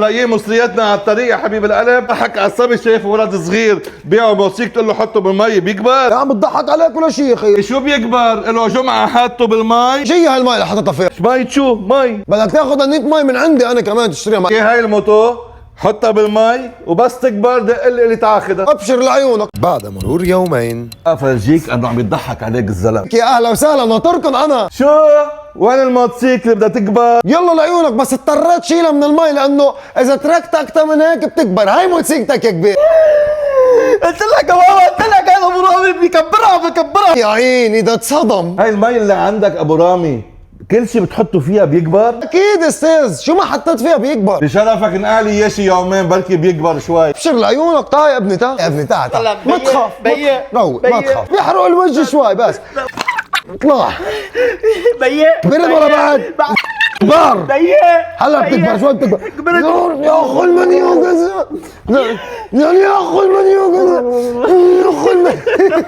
لاقيه مصرياتنا على الطريق يا حبيب القلب، ضحك على الصبي شايف ولد صغير بيعه موسيقى تقول له حطه بالمي بيكبر. يا عم بتضحك عليك ولا شيء يا اخي؟ شو بيكبر؟ له جمعة حاطه بالمي. شي هاي المي اللي حطيتها فيها؟ مي شو؟ مي بدك تاخذ انية مي من عندي انا كمان تشتريها مي. ايه هاي الموتو؟ حطها بالمي وبس تكبر دق لي تاخذها. ابشر لعيونك. بعد مرور يومين افرجيك انه عم يضحك عليك الزلمه. يا اهلا وسهلا ناطركم انا. شو؟ وين الموتوسيكل بدها تكبر؟ يلا لعيونك، بس اضطريت شيلها من المي لانه اذا تركتها اكثر من هيك بتكبر. هاي موتوسيكلتك يا كبير. قلت لك يا بابا، قلت لك هذا ابو رامي بكبرها. يا عيني ده اتصدم. هاي المي اللي عندك ابو رامي كل شيء بتحطه فيها بيكبر؟ اكيد استاذ، شو ما حطيت فيها بيكبر. بشرفك نقالي اياه شي يومين بركي بيكبر شوي. ابشر لعيونك. تعال يا ابني، تعال يا ابني، تعال تعال. ما تخاف روق، ما تخاف. بيحرق الوجه شوي بس. اطلع برد ورا بعد. كبار هلا بتكبر شوي بتكبر. يا اخو المنيوكس، يا اخو المنيوكس، يا اخو المنيوكس.